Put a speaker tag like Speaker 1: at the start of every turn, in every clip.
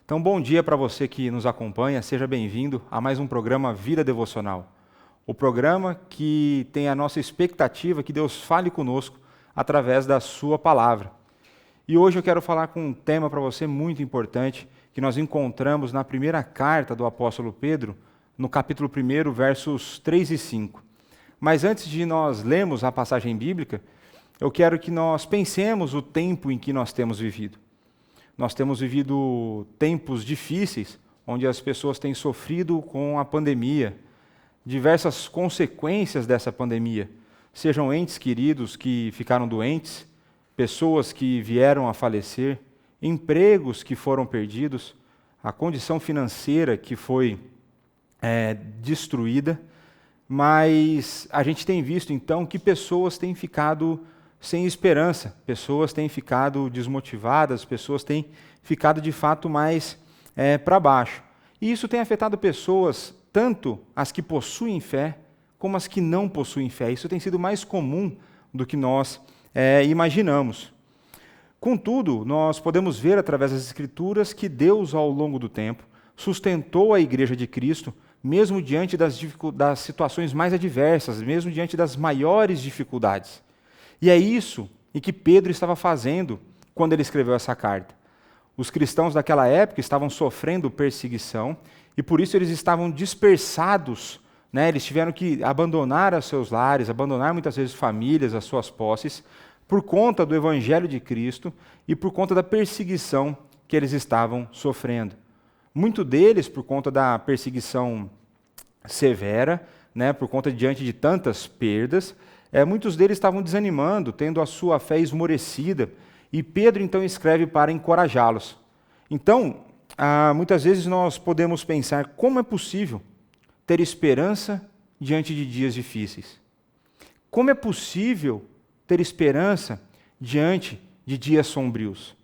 Speaker 1: Então, bom dia para você que nos acompanha, seja bem-vindo a mais um programa Vida Devocional. O programa que tem a nossa expectativa que Deus fale conosco através da sua palavra. E hoje eu quero falar com um tema para você muito importante, que nós encontramos na primeira carta do apóstolo Pedro, no capítulo 1, versos 3 e 5. Mas antes de nós lermos a passagem bíblica, eu quero que nós pensemos o tempo em que nós temos vivido. Nós temos vivido tempos difíceis, onde as pessoas têm sofrido com a pandemia, diversas consequências dessa pandemia, sejam entes queridos que ficaram doentes, pessoas que vieram a falecer, empregos que foram perdidos, a condição financeira que foi destruída, mas a gente tem visto então que pessoas têm ficado sem esperança, pessoas têm ficado desmotivadas, pessoas têm ficado de fato mais para baixo. E isso tem afetado pessoas, tanto as que possuem fé, como as que não possuem fé. Isso tem sido mais comum do que nós imaginamos. Contudo, nós podemos ver através das Escrituras que Deus, ao longo do tempo, sustentou a Igreja de Cristo, mesmo diante das situações mais adversas, mesmo diante das maiores dificuldades. E é isso em que Pedro estava fazendo quando ele escreveu essa carta. Os cristãos daquela época estavam sofrendo perseguição e por isso eles estavam dispersados, Eles tiveram que abandonar os seus lares, abandonar muitas vezes famílias, as suas posses, por conta do Evangelho de Cristo e por conta da perseguição que eles estavam sofrendo. Muito deles, por conta da perseguição severa, por conta diante de tantas perdas, muitos deles estavam desanimando, tendo a sua fé esmorecida, e Pedro então escreve para encorajá-los. Então, muitas vezes nós podemos pensar como é possível ter esperança diante de dias difíceis. Como é possível ter esperança diante de dias sombrios?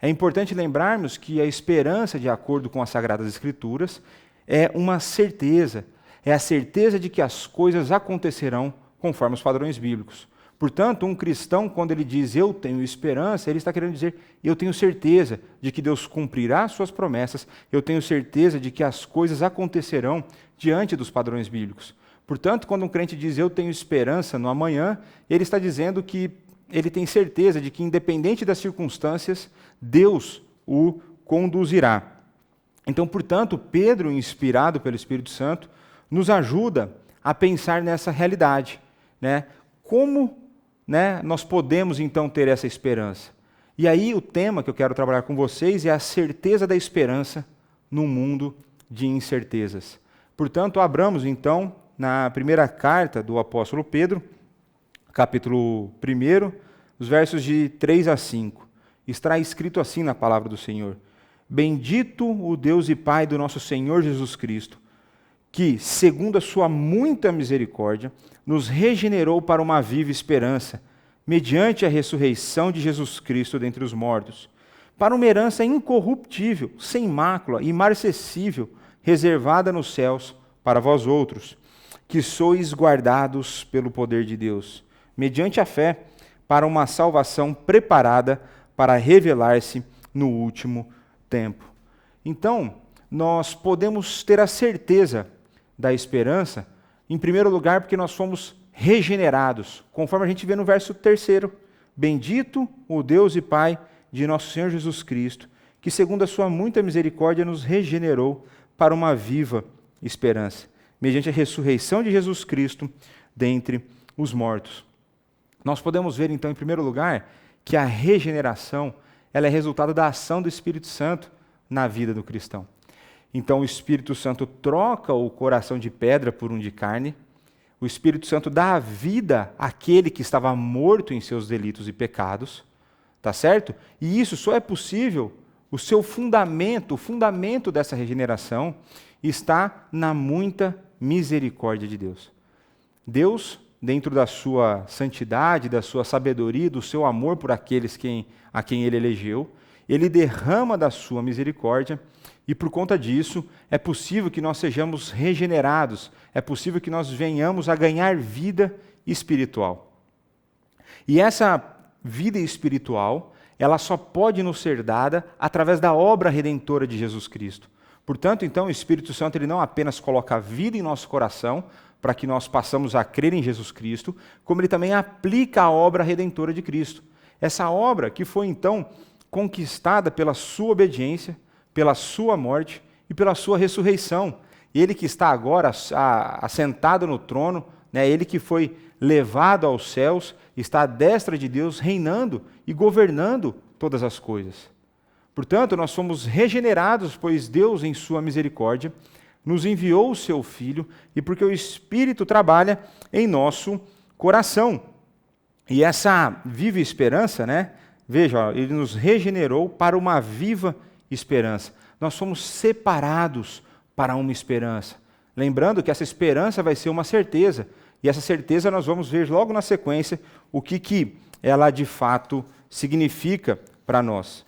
Speaker 1: É importante lembrarmos que a esperança, de acordo com as Sagradas Escrituras, é uma certeza, é a certeza de que as coisas acontecerão conforme os padrões bíblicos. Portanto, um cristão, quando ele diz eu tenho esperança, ele está querendo dizer eu tenho certeza de que Deus cumprirá suas promessas, eu tenho certeza de que as coisas acontecerão diante dos padrões bíblicos. Portanto, quando um crente diz eu tenho esperança no amanhã, ele está dizendo que ele tem certeza de que, independente das circunstâncias, Deus o conduzirá. Então, portanto, Pedro, inspirado pelo Espírito Santo, nos ajuda a pensar nessa realidade. Como nós podemos então ter essa esperança? E aí o tema que eu quero trabalhar com vocês é a certeza da esperança num mundo de incertezas. Portanto, abramos então na primeira carta do apóstolo Pedro, capítulo 1, os versos de 3 a 5. Está escrito assim na palavra do Senhor: Bendito o Deus e Pai do nosso Senhor Jesus Cristo, que, segundo a sua muita misericórdia, nos regenerou para uma viva esperança, mediante a ressurreição de Jesus Cristo dentre os mortos, para uma herança incorruptível, sem mácula, imarcessível, reservada nos céus para vós outros, que sois guardados pelo poder de Deus, mediante a fé, para uma salvação preparada para revelar-se no último tempo. Então, nós podemos ter a certeza da esperança, em primeiro lugar, porque nós fomos regenerados, conforme a gente vê no verso 3. Bendito o Deus e Pai de nosso Senhor Jesus Cristo, que segundo a sua muita misericórdia nos regenerou para uma viva esperança, mediante a ressurreição de Jesus Cristo dentre os mortos. Nós podemos ver então, em primeiro lugar, que a regeneração ela é resultado da ação do Espírito Santo na vida do cristão. Então o Espírito Santo troca o coração de pedra por um de carne, o Espírito Santo dá a vida àquele que estava morto em seus delitos e pecados, tá certo? E isso só é possível, o fundamento dessa regeneração está na muita misericórdia de Deus. Deus, dentro da sua santidade, da sua sabedoria, do seu amor por aqueles a quem Ele elegeu, Ele derrama da sua misericórdia e, por conta disso, é possível que nós sejamos regenerados, é possível que nós venhamos a ganhar vida espiritual. E essa vida espiritual, ela só pode nos ser dada através da obra redentora de Jesus Cristo. Portanto, então, o Espírito Santo ele não apenas coloca vida em nosso coração, para que nós passamos a crer em Jesus Cristo, como ele também aplica a obra redentora de Cristo. Essa obra que foi, então, conquistada pela sua obediência, pela sua morte e pela sua ressurreição. Ele que está agora assentado no trono, né, ele que foi levado aos céus, está à destra de Deus, reinando e governando todas as coisas. Portanto, nós somos regenerados, pois Deus, em sua misericórdia, nos enviou o seu Filho e porque o Espírito trabalha em nosso coração. E essa viva esperança, né? Veja, ele nos regenerou para uma viva esperança. Nós somos separados para uma esperança. Lembrando que essa esperança vai ser uma certeza. E essa certeza nós vamos ver logo na sequência o que ela de fato significa para nós.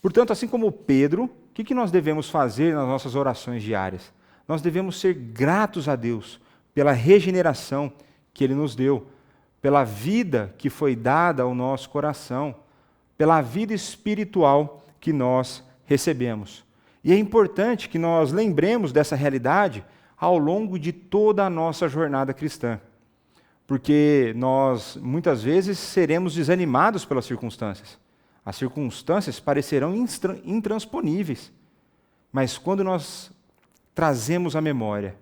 Speaker 1: Portanto, assim como Pedro, o que nós devemos fazer nas nossas orações diárias? Nós devemos ser gratos a Deus pela regeneração que Ele nos deu, pela vida que foi dada ao nosso coração, pela vida espiritual que nós recebemos. E é importante que nós lembremos dessa realidade ao longo de toda a nossa jornada cristã, porque nós muitas vezes seremos desanimados pelas circunstâncias. As circunstâncias parecerão intransponíveis, mas quando nós trazemos à memória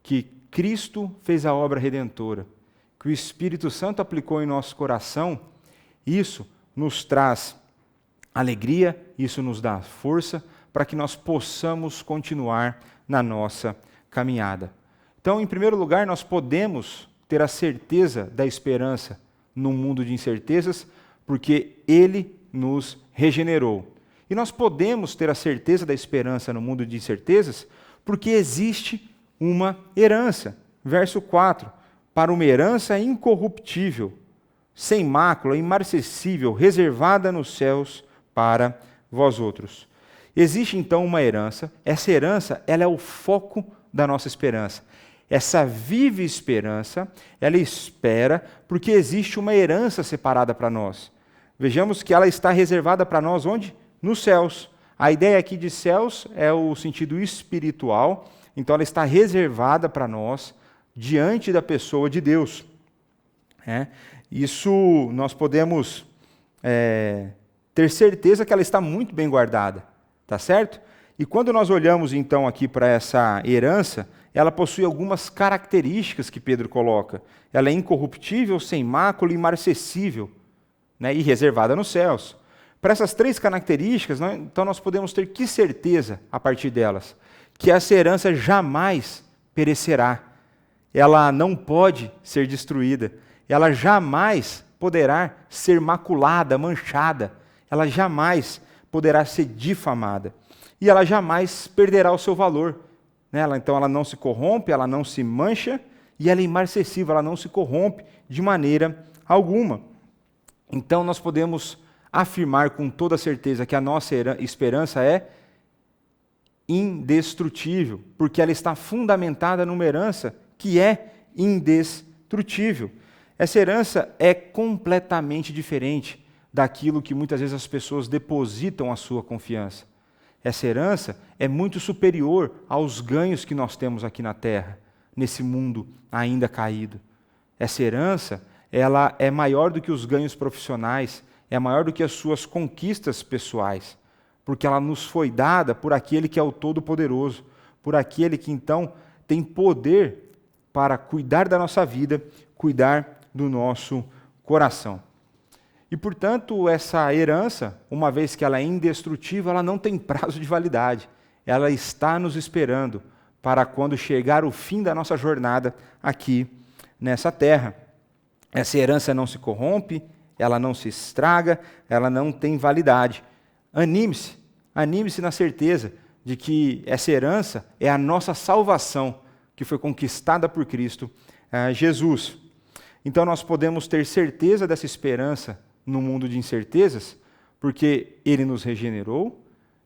Speaker 1: que Cristo fez a obra redentora, que o Espírito Santo aplicou em nosso coração, isso nos traz alegria, isso nos dá força para que nós possamos continuar na nossa caminhada. Então, em primeiro lugar, nós podemos ter a certeza da esperança num mundo de incertezas, porque Ele nos regenerou. E nós podemos ter a certeza da esperança no mundo de incertezas, porque existe uma herança. Verso 4, para uma herança incorruptível, sem mácula, imarcessível, reservada nos céus para vós outros. Existe então uma herança, essa herança ela é o foco da nossa esperança. Essa viva esperança, ela espera porque existe uma herança separada para nós. Vejamos que ela está reservada para nós onde? Nos céus. A ideia aqui de céus é o sentido espiritual, então ela está reservada para nós diante da pessoa de Deus. Isso nós podemos ter certeza que ela está muito bem guardada, tá certo? E quando nós olhamos então aqui para essa herança, ela possui algumas características que Pedro coloca. Ela é incorruptível, sem mácula e imarcessível, e reservada nos céus. Para essas três características, então nós podemos ter que certeza a partir delas? Que essa herança jamais perecerá. Ela não pode ser destruída. Ela jamais poderá ser maculada, manchada. Ela jamais poderá ser difamada. E ela jamais perderá o seu valor. Então ela não se corrompe, ela não se mancha, e ela é imarcessível, ela não se corrompe de maneira alguma. Então nós podemos afirmar com toda certeza que a nossa esperança é indestrutível, porque ela está fundamentada numa herança que é indestrutível. Essa herança é completamente diferente daquilo que muitas vezes as pessoas depositam a sua confiança. Essa herança é muito superior aos ganhos que nós temos aqui na terra, nesse mundo ainda caído. Essa herança, ela é maior do que os ganhos profissionais, é maior do que as suas conquistas pessoais, porque ela nos foi dada por aquele que é o Todo-Poderoso, por aquele que então tem poder para cuidar da nossa vida, cuidar do nosso coração. E, portanto, essa herança, uma vez que ela é indestrutível, ela não tem prazo de validade. Ela está nos esperando para quando chegar o fim da nossa jornada aqui nessa terra. Essa herança não se corrompe, ela não se estraga, ela não tem validade. Anime-se na certeza de que essa herança é a nossa salvação, que foi conquistada por Cristo Jesus. Então nós podemos ter certeza dessa esperança no mundo de incertezas, porque Ele nos regenerou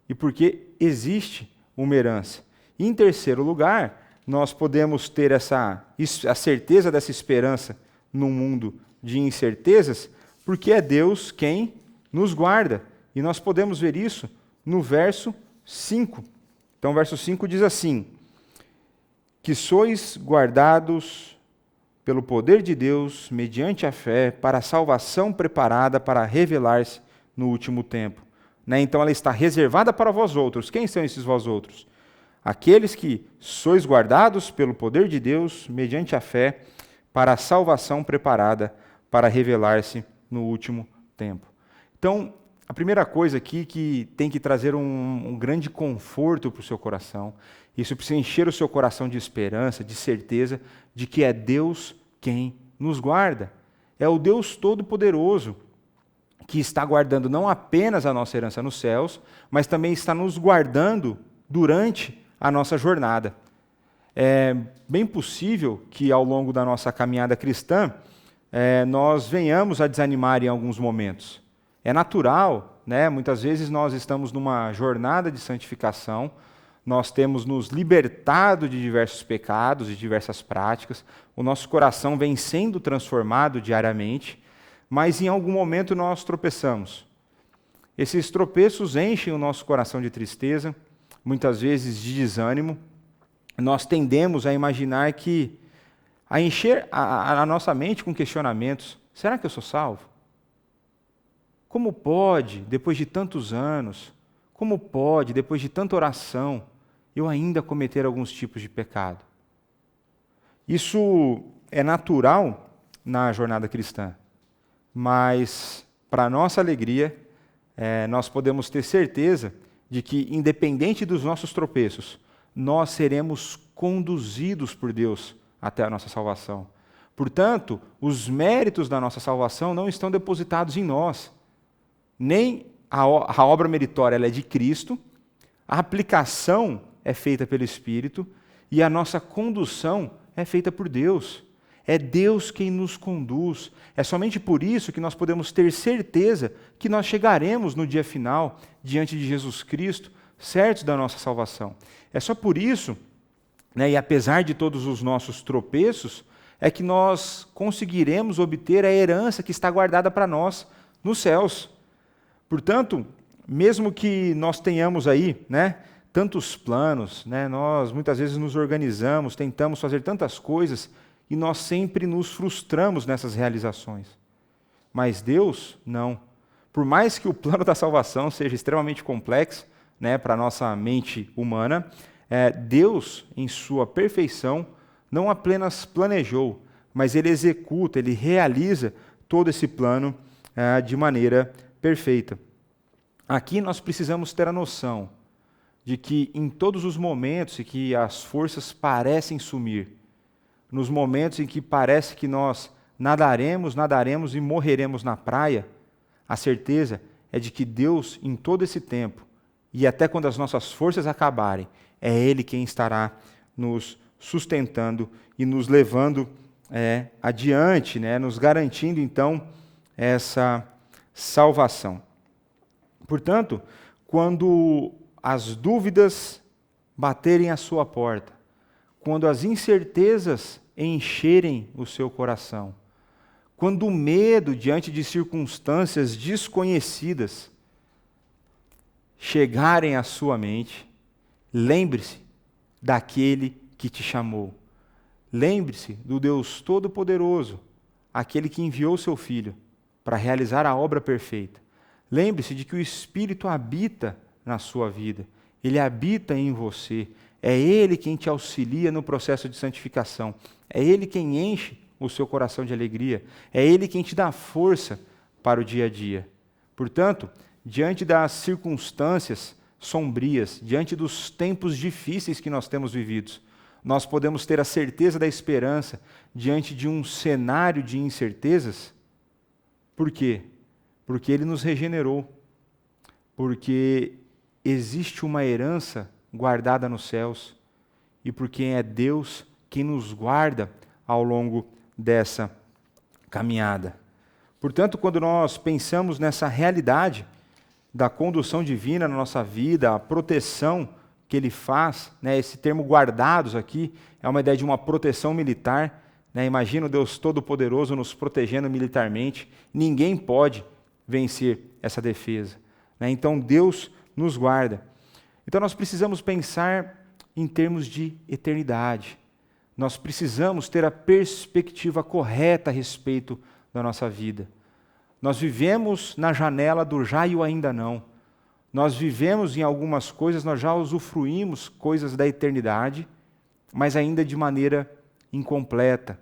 Speaker 1: e porque existe uma herança. E, em terceiro lugar, nós podemos ter a certeza dessa esperança no mundo de incertezas, porque é Deus quem nos guarda. E nós podemos ver isso no verso 5. Então, o verso 5 diz assim: que sois guardados pelo poder de Deus, mediante a fé, para a salvação preparada para revelar-se no último tempo. Então, ela está reservada para vós outros. Quem são esses vós outros? Aqueles que sois guardados pelo poder de Deus, mediante a fé, para a salvação preparada para revelar-se no último tempo. Então, a primeira coisa aqui que tem que trazer um grande conforto para o seu coração, isso precisa encher o seu coração de esperança, de certeza de que é Deus quem nos guarda. É o Deus Todo-Poderoso que está guardando não apenas a nossa herança nos céus, mas também está nos guardando durante a nossa jornada. É bem possível que ao longo da nossa caminhada cristã, nós venhamos a desanimar em alguns momentos. É natural, né? Muitas vezes nós estamos numa jornada de santificação, nós temos nos libertado de diversos pecados, de diversas práticas, o nosso coração vem sendo transformado diariamente, mas em algum momento nós tropeçamos. Esses tropeços enchem o nosso coração de tristeza, muitas vezes de desânimo. Nós tendemos a imaginar a encher a nossa mente com questionamentos. Será que eu sou salvo? Como pode, depois de tantos anos, como pode, depois de tanta oração, eu ainda cometer alguns tipos de pecado? Isso é natural na jornada cristã, mas, para nossa alegria, nós podemos ter certeza de que, independente dos nossos tropeços, nós seremos conduzidos por Deus até a nossa salvação. Portanto, os méritos da nossa salvação não estão depositados em nós. Nem a obra meritória ela é de Cristo, a aplicação é feita pelo Espírito e a nossa condução é feita por Deus. É Deus quem nos conduz. É somente por isso que nós podemos ter certeza que nós chegaremos no dia final, diante de Jesus Cristo, certos da nossa salvação. É só por isso, e apesar de todos os nossos tropeços, é que nós conseguiremos obter a herança que está guardada para nós nos céus. Portanto, mesmo que nós tenhamos aí, tantos planos, nós muitas vezes nos organizamos, tentamos fazer tantas coisas e nós sempre nos frustramos nessas realizações. Mas Deus, não. Por mais que o plano da salvação seja extremamente complexo, para a nossa mente humana, Deus, em sua perfeição, não apenas planejou, mas Ele executa, Ele realiza todo esse plano de maneira perfeita. Aqui nós precisamos ter a noção de que em todos os momentos em que as forças parecem sumir, nos momentos em que parece que nós nadaremos e morreremos na praia, a certeza é de que Deus, em todo esse tempo, e até quando as nossas forças acabarem, é Ele quem estará nos sustentando e nos levando adiante, nos garantindo, então, essa salvação. Portanto, quando as dúvidas baterem à sua porta, quando as incertezas encherem o seu coração, quando o medo diante de circunstâncias desconhecidas chegarem à sua mente, lembre-se daquele que te chamou. Lembre-se do Deus Todo-Poderoso, aquele que enviou seu Filho para realizar a obra perfeita. Lembre-se de que o Espírito habita na sua vida, ele habita em você. É Ele quem te auxilia no processo de santificação. É Ele quem enche o seu coração de alegria. É Ele quem te dá força para o dia a dia. Portanto, diante das circunstâncias sombrias, diante dos tempos difíceis que nós temos vividos, nós podemos ter a certeza da esperança diante de um cenário de incertezas. Por quê? Porque Ele nos regenerou. Porque existe uma herança guardada nos céus, e porque é Deus quem nos guarda ao longo dessa caminhada. Portanto, quando nós pensamos nessa realidade da condução divina na nossa vida, a proteção que Ele faz, esse termo guardados aqui é uma ideia de uma proteção militar. Imagina o Deus Todo-Poderoso nos protegendo militarmente. Ninguém pode vencer essa defesa. Né? Então Deus nos guarda. Então nós precisamos pensar em termos de eternidade. Nós precisamos ter a perspectiva correta a respeito da nossa vida. Nós vivemos na janela do já e o ainda não. Nós vivemos em algumas coisas, nós já usufruímos coisas da eternidade, mas ainda de maneira incompleta.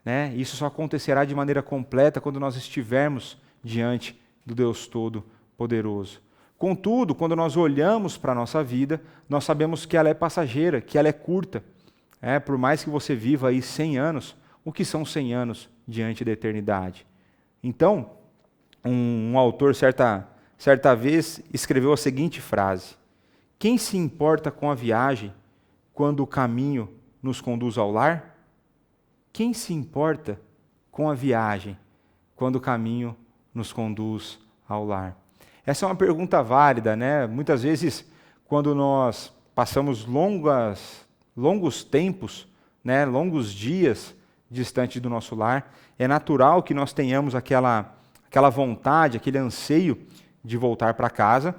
Speaker 1: Né? Isso só acontecerá de maneira completa quando nós estivermos diante do Deus Todo-Poderoso. Contudo, quando nós olhamos para a nossa vida, nós sabemos que ela é passageira, que ela é curta. Por mais que você viva aí 100 anos, o que são 100 anos diante da eternidade? Então, um autor, certa vez, escreveu a seguinte frase: quem se importa com a viagem quando o caminho nos conduz ao lar? Quem se importa com a viagem quando o caminho nos conduz ao lar? Essa é uma pergunta válida, né? Muitas vezes, quando nós passamos longos tempos, né, longos dias distante do nosso lar, é natural que nós tenhamos aquela vontade, aquele anseio de voltar para casa,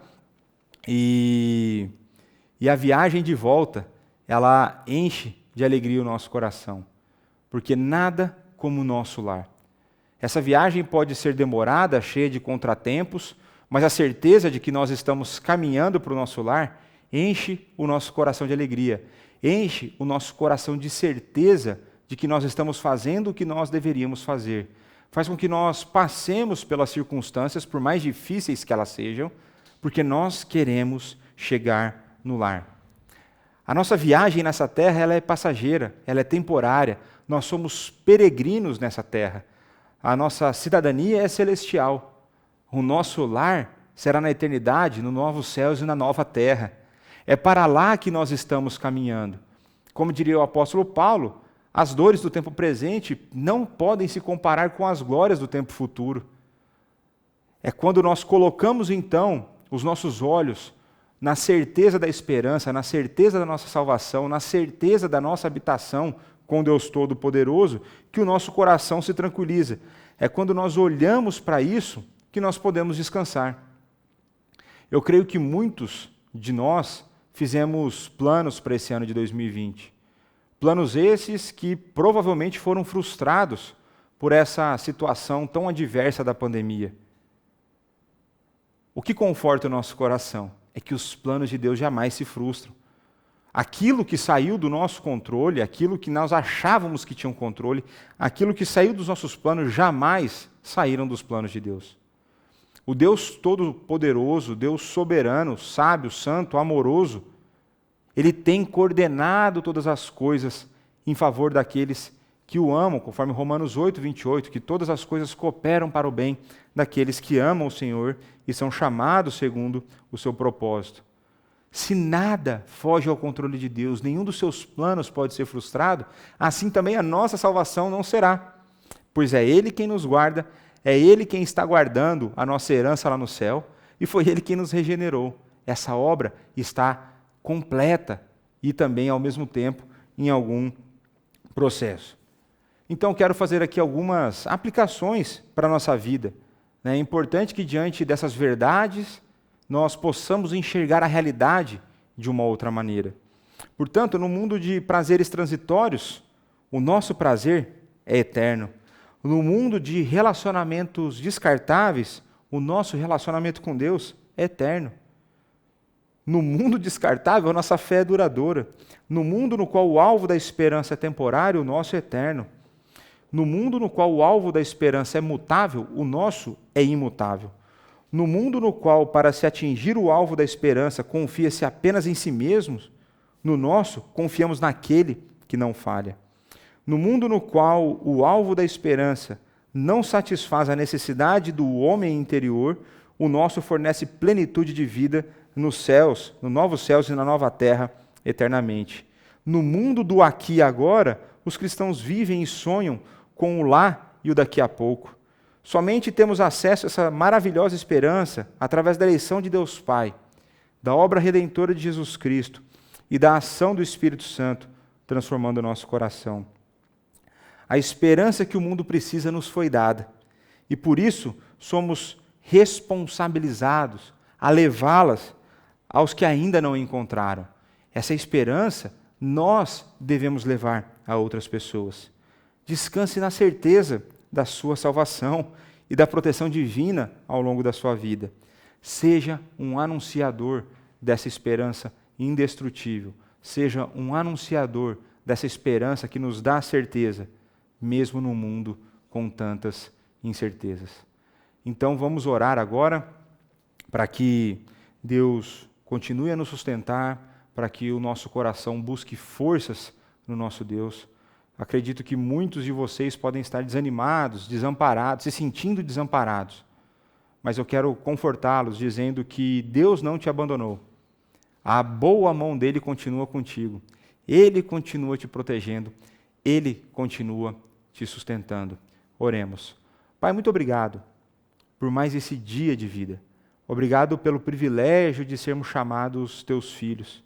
Speaker 1: e a viagem de volta, ela enche de alegria o nosso coração, porque nada como o nosso lar. Essa viagem pode ser demorada, cheia de contratempos, mas a certeza de que nós estamos caminhando para o nosso lar enche o nosso coração de alegria, enche o nosso coração de certeza de que nós estamos fazendo o que nós deveríamos fazer. Faz com que nós passemos pelas circunstâncias, por mais difíceis que elas sejam, porque nós queremos chegar no lar. A nossa viagem nessa terra, ela é passageira, ela é temporária. Nós somos peregrinos nessa terra. A nossa cidadania é celestial. O nosso lar será na eternidade, no novos céus e na nova terra. É para lá que nós estamos caminhando. Como diria o apóstolo Paulo, as dores do tempo presente não podem se comparar com as glórias do tempo futuro. É quando nós colocamos, então, os nossos olhos na certeza da esperança, na certeza da nossa salvação, na certeza da nossa habitação com Deus Todo-Poderoso, que o nosso coração se tranquiliza. É quando nós olhamos para isso que nós podemos descansar. Eu creio que muitos de nós fizemos planos para esse ano de 2020. Planos esses que provavelmente foram frustrados por essa situação tão adversa da pandemia. O que conforta o nosso coração é que os planos de Deus jamais se frustram. Aquilo que saiu do nosso controle, aquilo que nós achávamos que tinha um controle, aquilo que saiu dos nossos planos, jamais saíram dos planos de Deus. O Deus Todo-Poderoso, Deus soberano, sábio, santo, amoroso, Ele tem coordenado todas as coisas em favor daqueles que o amam, conforme Romanos 8, 28, que todas as coisas cooperam para o bem daqueles que amam o Senhor e são chamados segundo o seu propósito. Se nada foge ao controle de Deus, nenhum dos seus planos pode ser frustrado, assim também a nossa salvação não será, pois é Ele quem nos guarda, é Ele quem está guardando a nossa herança lá no céu, e foi Ele quem nos regenerou. Essa obra está completa e também, ao mesmo tempo, em algum processo. Então, quero fazer aqui algumas aplicações para a nossa vida. É importante que, diante dessas verdades, nós possamos enxergar a realidade de uma outra maneira. Portanto, no mundo de prazeres transitórios, o nosso prazer é eterno. No mundo de relacionamentos descartáveis, o nosso relacionamento com Deus é eterno. No mundo descartável, a nossa fé é duradoura. No mundo no qual o alvo da esperança é temporário, o nosso é eterno. No mundo no qual o alvo da esperança é mutável, o nosso é imutável. No mundo no qual, para se atingir o alvo da esperança, confia-se apenas em si mesmos, no nosso, confiamos naquele que não falha. No mundo no qual o alvo da esperança não satisfaz a necessidade do homem interior, o nosso fornece plenitude de vida nos céus, nos novos céus e na nova terra, eternamente. No mundo do aqui e agora, os cristãos vivem e sonham com o lá e o daqui a pouco. Somente temos acesso a essa maravilhosa esperança através da eleição de Deus Pai, da obra redentora de Jesus Cristo e da ação do Espírito Santo, transformando o nosso coração. A esperança que o mundo precisa nos foi dada, e por isso somos responsabilizados a levá-las aos que ainda não encontraram. Essa esperança nós devemos levar a outras pessoas. Descanse na certeza da sua salvação e da proteção divina ao longo da sua vida. Seja um anunciador dessa esperança indestrutível. Seja um anunciador dessa esperança que nos dá certeza, mesmo no mundo com tantas incertezas. Então vamos orar agora para que Deus continue a nos sustentar, para que o nosso coração busque forças no nosso Deus. Acredito que muitos de vocês podem estar desanimados, desamparados, se sentindo desamparados. Mas eu quero confortá-los dizendo que Deus não te abandonou. A boa mão dele continua contigo. Ele continua te protegendo. Ele continua te sustentando. Oremos. Pai, muito obrigado por mais esse dia de vida. Obrigado pelo privilégio de sermos chamados teus filhos.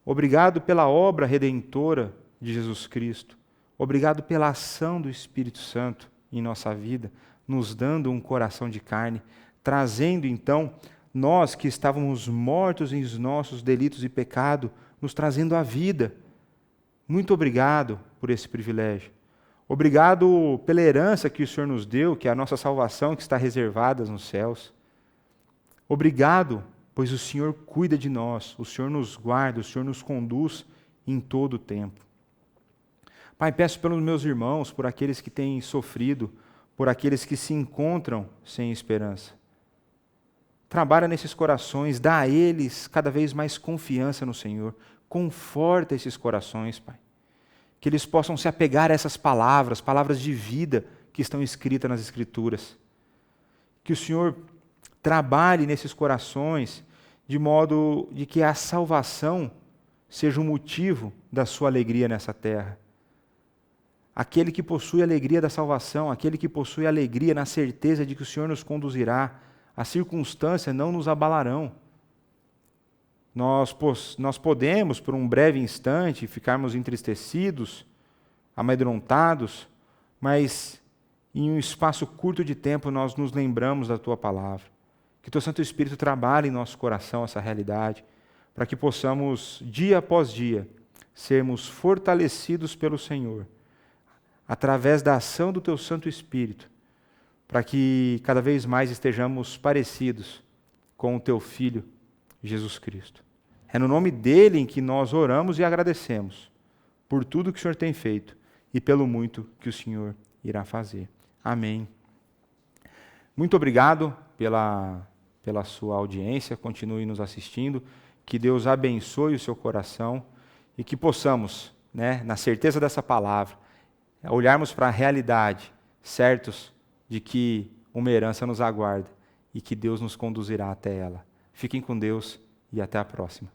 Speaker 1: Obrigado pela obra redentora de Jesus Cristo. Obrigado pela ação do Espírito Santo em nossa vida, nos dando um coração de carne, trazendo então nós que estávamos mortos em nossos delitos e pecado, nos trazendo a vida. Muito obrigado por esse privilégio. Obrigado pela herança que o Senhor nos deu, que é a nossa salvação que está reservada nos céus. Obrigado, pois o Senhor cuida de nós, o Senhor nos guarda, o Senhor nos conduz em todo o tempo. Pai, peço pelos meus irmãos, por aqueles que têm sofrido, por aqueles que se encontram sem esperança. Trabalha nesses corações, dá a eles cada vez mais confiança no Senhor. Conforta esses corações, Pai. Que eles possam se apegar a essas palavras, palavras de vida que estão escritas nas Escrituras. Que o Senhor trabalhe nesses corações de modo de que a salvação seja o motivo da sua alegria nessa terra. Aquele que possui a alegria da salvação, aquele que possui a alegria na certeza de que o Senhor nos conduzirá, as circunstâncias não nos abalarão. Nós podemos, por um breve instante, ficarmos entristecidos, amedrontados, mas em um espaço curto de tempo nós nos lembramos da Tua palavra. Que Teu Santo Espírito trabalhe em nosso coração essa realidade, para que possamos, dia após dia, sermos fortalecidos pelo Senhor, através da ação do Teu Santo Espírito, para que cada vez mais estejamos parecidos com o Teu Filho, Jesus Cristo. É no nome dele em que nós oramos e agradecemos por tudo que o Senhor tem feito e pelo muito que o Senhor irá fazer. Amém. Muito obrigado pela sua audiência, continue nos assistindo, que Deus abençoe o seu coração e que possamos, na certeza dessa palavra, olharmos para a realidade, certos de que uma herança nos aguarda e que Deus nos conduzirá até ela. Fiquem com Deus e até a próxima.